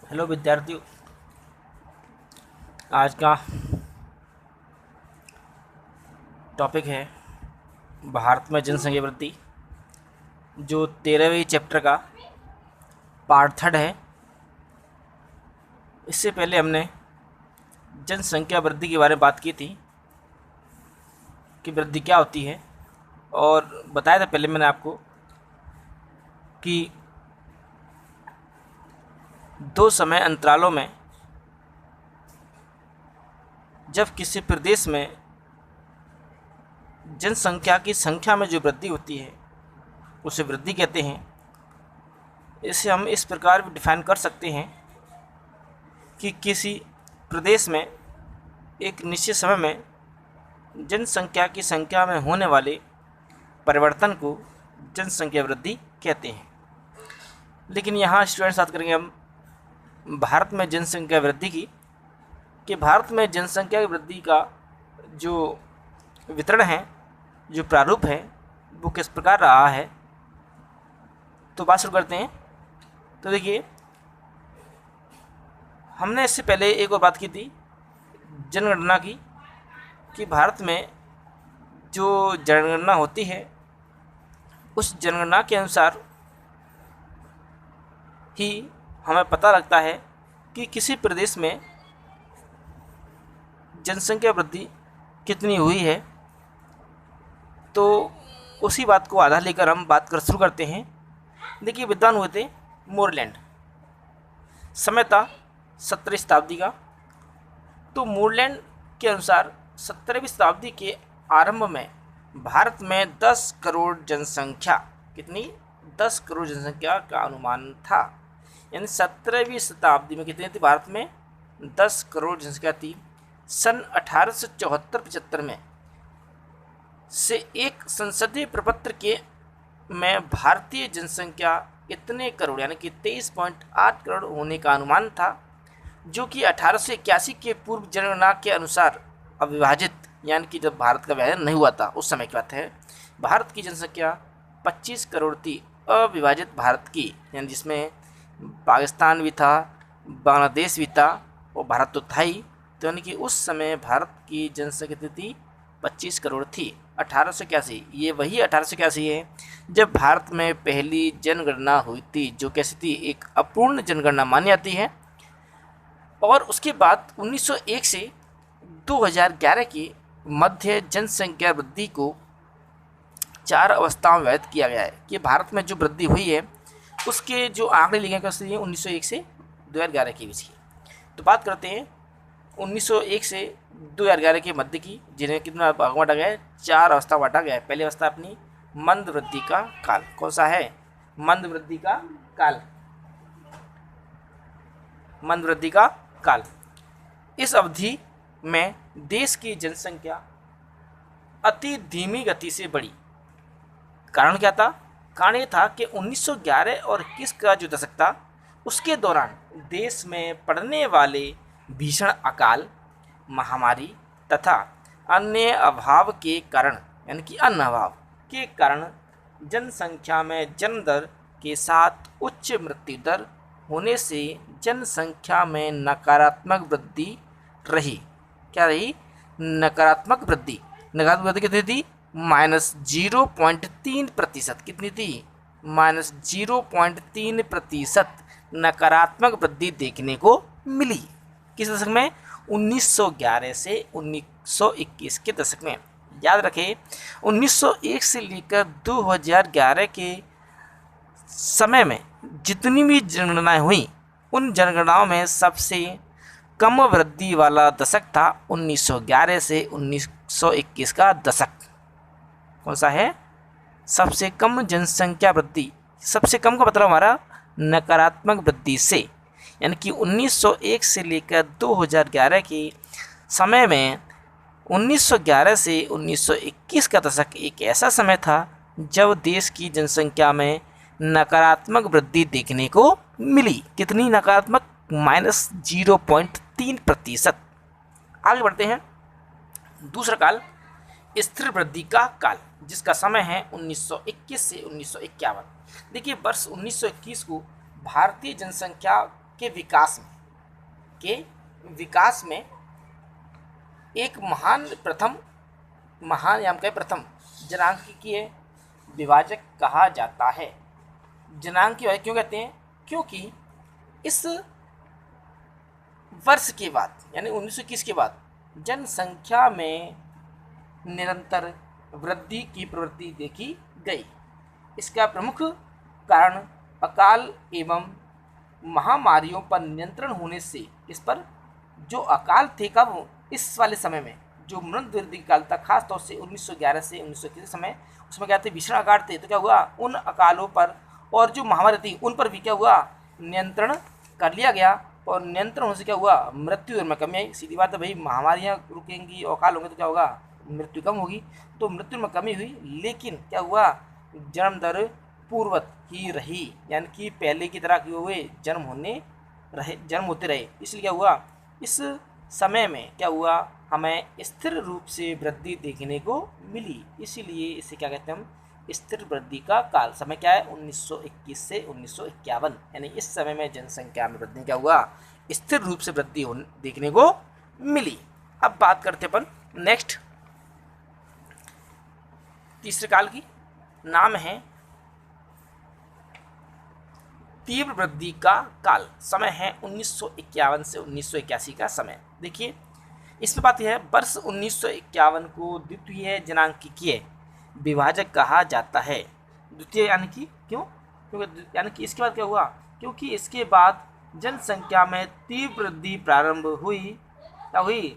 Hello विद्यार्थियों। आज का टॉपिक है भारत में जनसंख्या वृद्धि, जो 13वें चैप्टर का पार्ट थर्ड है। इससे पहले हमने जनसंख्या वृद्धि के बारे में बात की थी कि वृद्धि क्या होती है, और बताया था पहले मैंने आपको कि दो समय अंतरालों में जब किसी प्रदेश में जनसंख्या की संख्या में जो वृद्धि होती है उसे वृद्धि कहते हैं। इसे हम इस प्रकार भी डिफाइन कर सकते हैं कि किसी प्रदेश में एक निश्चित समय में जनसंख्या की संख्या में होने वाले परिवर्तन को जनसंख्या वृद्धि कहते हैं। लेकिन यहाँ स्टूडेंट्स बात करेंगे हम भारत में जनसंख्या वृद्धि की, कि भारत में जनसंख्या की वृद्धि का जो वितरण है, जो प्रारूप है, वो किस प्रकार रहा है। तो बात शुरू करते हैं। तो देखिए, हमने इससे पहले एक और बात की थी जनगणना की, कि भारत में जो जनगणना होती है उस जनगणना के अनुसार ही हमें पता लगता है कि किसी प्रदेश में जनसंख्या वृद्धि कितनी हुई है। तो उसी बात को आधार लेकर हम बात कर शुरू करते हैं। देखिए, विद्वान हुए थे मोरलैंड, समय था 17वीं शताब्दी का। तो मोरलैंड के अनुसार 17वीं शताब्दी के आरंभ में भारत में 10 करोड़ जनसंख्या, कितनी 10 करोड़ जनसंख्या का अनुमान था। यानी 17वीं शताब्दी में कितनी थी भारत में? 10 करोड़ जनसंख्या थी। सन 1874-75 में से एक संसदीय प्रपत्र के में भारतीय जनसंख्या इतने करोड़ यानी कि 23.8 करोड़ होने का अनुमान था, जो कि 1881 के पूर्व जनगणना के अनुसार अविभाजित, यानी कि जब भारत का विभाजन नहीं हुआ था उस समय की बात है, भारत की जनसंख्या 25 करोड़ थी, अविभाजित भारत की, यानी जिसमें पाकिस्तान भी था, बांग्लादेश भी था और भारत तो था ही। तो यानी कि उस समय भारत की जनसंख्या कितनी थी? 25 करोड़ थी। 1881, ये वही 1881 है जब भारत में पहली जनगणना हुई थी, जो कैसी थी? एक अपूर्ण जनगणना मानी जाती है। और उसके बाद 1901 से 2011 की मध्य जनसंख्या वृद्धि को 4 अवस्थाओं में व्यक्त किया गया है कि भारत में जो वृद्धि हुई है उसके जो आंकड़े लिखे गए 1901 से 2011 के बीच की। तो बात करते हैं 1901 से 2011 के मध्य की, जिन्हें कितना भाग बांटा गया है? 4 अवस्था बांटा गया है। पहली अवस्था अपनी मंद वृद्धि का काल। कौन सा है? मंद वृद्धि का काल। मंद वृद्धि का काल। इस अवधि में देश की जनसंख्या अति धीमी गति से बढ़ी। कारण क्या था? कारण ये था कि 1911 और 21 का जो दशक था उसके दौरान देश में पड़ने वाले भीषण अकाल, महामारी तथा अन्य अभाव के कारण, यानी कि अन्न अभाव के कारण जनसंख्या में जन्म दर के साथ उच्च मृत्यु दर होने से जनसंख्या में नकारात्मक वृद्धि रही। क्या रही? नकारात्मक वृद्धि। नकारात्मक वृद्धि कितनी थी? -0.3%। कितनी थी? -0.3% नकारात्मक वृद्धि देखने को मिली। किस दशक में? 1911 से 1921 के दशक में। याद रखें, 1901 से लेकर 2011 के समय में जितनी भी जनगणनाएं हुई, उन जनगणनाओं में सबसे कम वृद्धि वाला दशक था 1911 से 1921 का दशक। कौन सा है? सबसे कम जनसंख्या वृद्धि। सबसे कम का मतलब हमारा नकारात्मक वृद्धि से, यानी कि 1901 से लेकर 2011 के समय में 1911 से 1921 का दशक एक ऐसा समय था जब देश की जनसंख्या में नकारात्मक वृद्धि देखने को मिली। कितनी नकारात्मक? -0.3%। आगे बढ़ते हैं। दूसरा काल स्थिर वृद्धि का काल, जिसका समय है 1921 से 1951। देखिए, वर्ष 1921 को भारतीय जनसंख्या के विकास में एक प्रथम जनांकीय विभाजक कहा जाता है। जनांकीय विभाजक क्यों कहते हैं? क्योंकि इस वर्ष के बाद यानी 1921 के बाद जनसंख्या में निरंतर वृद्धि की प्रवृत्ति देखी गई। इसका प्रमुख कारण अकाल एवं महामारियों पर नियंत्रण होने से इस पर जो अकाल थे कब इस वाले समय में जो मृद वृद्धि काल था, खासतौर से 1911 से 1921 समय, उसमें क्या थे भीषण अकाल थे। तो क्या हुआ, उन अकालों पर और जो महामारी थी उन पर भी क्या हुआ, नियंत्रण कर लिया गया। और नियंत्रण होने से क्या हुआ, मृत्यु दर में कमी आई। सीधी बात है भाई, महामारियाँ रुकेंगी, अकाल होंगे तो क्या होगा, मृत्यु कम होगी। तो मृत्यु में कमी हुई, लेकिन क्या हुआ, जन्म दर पूर्ववत ही रही, यानी कि पहले की तरह क्यों हुए, जन्म होते रहे। इसलिए क्या हुआ, इस समय में क्या हुआ, हमें स्थिर रूप से वृद्धि देखने को मिली। इसीलिए इसे क्या कहते हैं हम, स्थिर वृद्धि का काल। समय क्या है, 1921 से 1951, यानी इस समय में जनसंख्या में वृद्धि क्या हुआ, स्थिर रूप से वृद्धि देखने को मिली। अब बात करते अपन नेक्स्ट तीसरे काल की। नाम है तीव्र वृद्धि का काल। समय है 1951 से 1981 का समय। देखिए इसमें बात यह है, वर्ष 1951 को द्वितीय जनांकीय विभाजक कहा जाता है। द्वितीय यानी कि क्यों, क्योंकि यानी कि इसके बाद क्या हुआ, क्योंकि इसके बाद जनसंख्या में तीव्र वृद्धि प्रारंभ हुई। क्या हुई,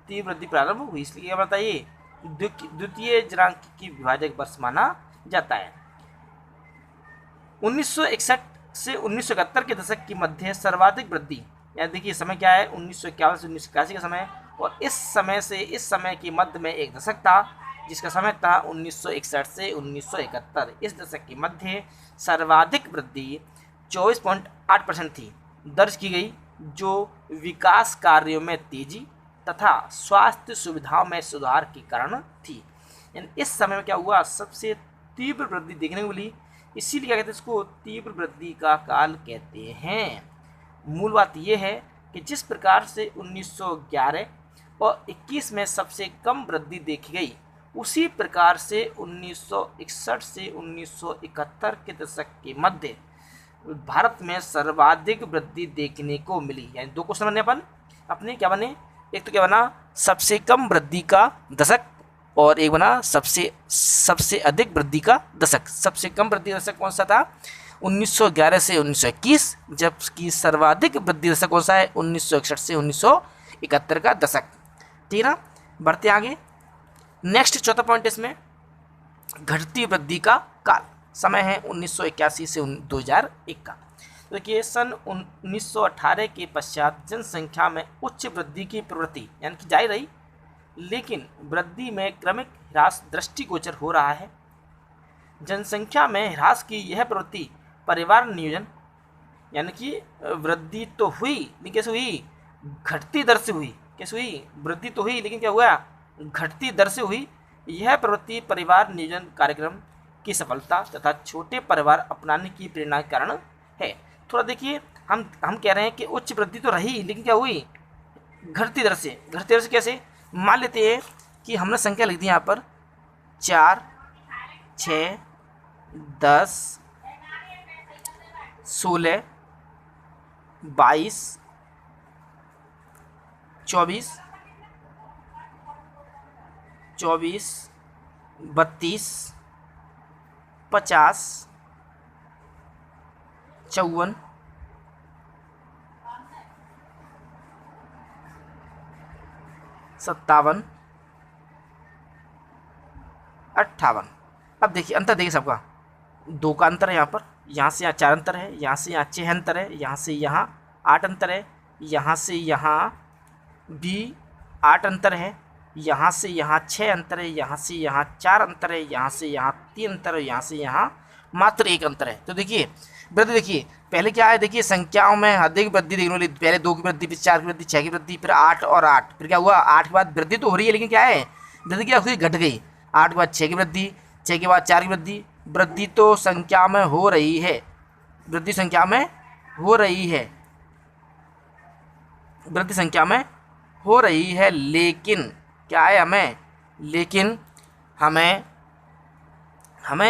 तीव्र वृद्धि प्रारंभ हुई, इसलिए क्या बताइए, द्वितीय जनांकीय विभाजक वर्ष माना जाता है। 1961 से 1971 के दशक की मध्य सर्वाधिक वृद्धि, यानी देखिए समय क्या है, 1951 से 1981 का समय, और इस समय से इस समय के मध्य में एक दशक था जिसका समय था 1961 से 1971। इस दशक के मध्य सर्वाधिक वृद्धि 24.8% थी दर्ज की गई, जो विकास कार्यों में तेजी तथा स्वास्थ्य सुविधाओं में सुधार के कारण थी। यानी इस समय में क्या हुआ, सबसे तीव्र वृद्धि देखने को मिली। इसीलिए क्या कहते हैं, इसको तीव्र वृद्धि का काल कहते हैं। मूल बात यह है कि जिस प्रकार से 1911 और 21 में सबसे कम वृद्धि देखी गई, उसी प्रकार से 1961 से 1971 के दशक के मध्य भारत में सर्वाधिक वृद्धि देखने को मिली। यानी दो क्वेश्चन बने अपन अपने, क्या बने, एक तो क्या बना, सबसे कम वृद्धि का दशक, और एक बना सबसे अधिक वृद्धि का दशक। सबसे कम वृद्धि का दशक कौन सा था, 1911 से 1921, जबकि सर्वाधिक वृद्धि दशक कौन सा है, 1961 से 1971 का दशक। ठीक है ना, बढ़ते आगे। नेक्स्ट चौथा पॉइंट इसमें घटती वृद्धि का काल। समय है 1981 से 2001 का। देखिए सन 1918 के पश्चात जनसंख्या में उच्च वृद्धि की प्रवृत्ति यानी कि जारी रही, लेकिन वृद्धि में क्रमिक ह्रास दृष्टिगोचर हो रहा है। जनसंख्या में ह्रास की यह प्रवृत्ति परिवार नियोजन, यानी कि वृद्धि तो हुई लेकिन कैसे हुई, घटती दर से हुई। कैसे हुई, वृद्धि तो हुई लेकिन क्या हुआ, घटती दर से हुई। यह प्रवृत्ति परिवार नियोजन कार्यक्रम की सफलता तथा छोटे परिवार अपनाने की प्रेरणा के कारण है। थोड़ा देखिए, हम कह रहे हैं कि उच्च वृद्धि तो रही लेकिन क्या हुई, घटती दर से। घटती दर से कैसे, मान लेते हैं कि हमने संख्या लिख दी यहाँ पर 4, 6, 10, 16, 22, 24, 32, 50, 54, 57, 58। अब देखिए अंतर देखिए सबका, 2 का अंतर है यहाँ से यहाँ 4 अंतर है, यहाँ से यहाँ 6 अंतर है, यहाँ से यहाँ 8 अंतर है, यहाँ से यहाँ भी 8 अंतर है, यहाँ से यहाँ 6 अंतर है, यहाँ से यहाँ 4 अंतर है, यहाँ से यहाँ 3 अंतर है, यहाँ से यहाँ मात्र 1 अंतर है। तो देखिए वृद्धि, देखिए पहले क्या है, देखिए संख्याओं में अधिक वृद्धि देखने वाली, पहले 2 की वृद्धि, फिर 4 की वृद्धि, 6 की वृद्धि, फिर 8 और 8, फिर क्या हुआ, 8 के बाद वृद्धि तो हो रही है लेकिन क्या है, वृद्धि क्या हुई, घट गई। 8 के बाद 6 की वृद्धि, 6 के बाद 4 की वृद्धि। वृद्धि तो संख्या में हो रही है, वृद्धि संख्या में हो रही है, वृद्धि संख्या में हो रही है, लेकिन क्या है लेकिन हमें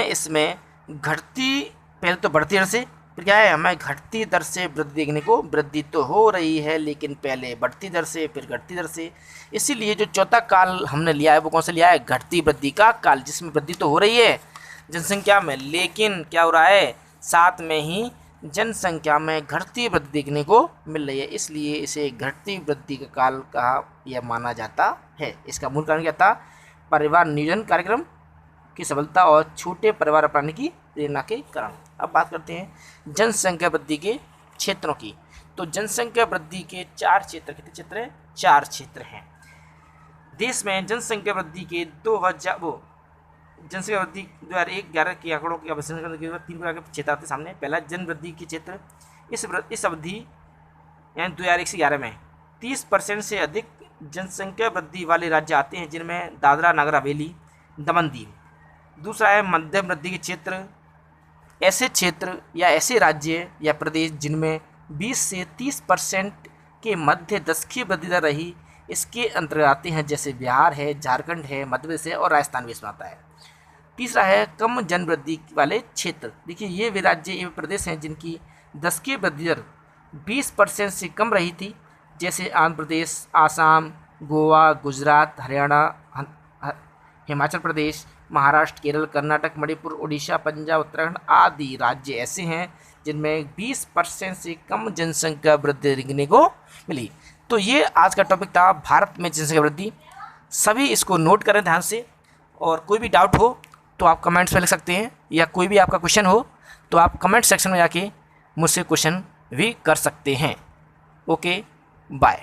इसमें घटती, पहले तो बढ़ती दर से, फिर क्या है, हमें घटती दर से वृद्धि देखने को, वृद्धि तो हो रही है लेकिन पहले बढ़ती दर से फिर घटती दर से। इसीलिए जो चौथा काल हमने लिया है वो कौन सा लिया है, घटती वृद्धि का काल, जिसमें वृद्धि तो हो रही है जनसंख्या में, लेकिन क्या हो रहा है, साथ में ही जनसंख्या में घटती वृद्धि देखने को मिल रही है, इसलिए इसे घटती वृद्धि का काल कहा यह माना जाता है। इसका मूल कारण क्या था, परिवार नियोजन कार्यक्रम की सफलता और छोटे परिवार अपनाने की प्रेरणा के कारण। अब बात करते हैं जनसंख्या वृद्धि के क्षेत्रों की। तो जनसंख्या वृद्धि के 4 क्षेत्र, कितने क्षेत्र हैं, 4 क्षेत्र हैं। देश में जनसंख्या वृद्धि के जनसंख्या वृद्धि 2011 के आंकड़ों की अवलोकन करने के बाद 3 प्रकार के क्षेत्र आते सामने। पहला जन वृद्धि के क्षेत्र, इस अवधि यानी 2001 से 11 में 30% से अधिक जनसंख्या वृद्धि वाले राज्य आते हैं, जिनमें दादरा नगर हवेली, दमन दीव। दूसरा है मध्यम वृद्धि के क्षेत्र, ऐसे क्षेत्र या ऐसे राज्य या प्रदेश जिनमें 20 से 30% के मध्य दशकीय वृद्धि दर रही, इसके अंतर्गत आते हैं, जैसे बिहार है, झारखंड है, मध्य प्रदेश है और राजस्थान भी इसमें आता है। तीसरा है कम जन वृद्धि वाले क्षेत्र। देखिए ये वे राज्य एवं प्रदेश हैं जिनकी दशकीय वृद्धि दर 20% से कम रही थी, जैसे आंध्र प्रदेश, आसाम, गोवा, गुजरात, हरियाणा, हिमाचल प्रदेश, महाराष्ट्र, केरल, कर्नाटक, मणिपुर, उड़ीसा, पंजाब, उत्तराखंड आदि राज्य ऐसे हैं जिनमें 20% से कम जनसंख्या वृद्धि देखने को मिली। तो ये आज का टॉपिक था, भारत में जनसंख्या वृद्धि। सभी इसको नोट करें ध्यान से, और कोई भी डाउट हो तो आप कमेंट्स में लिख सकते हैं, या कोई भी आपका क्वेश्चन हो तो आप कमेंट सेक्शन में जाके मुझसे क्वेश्चन भी कर सकते हैं। Okay, bye.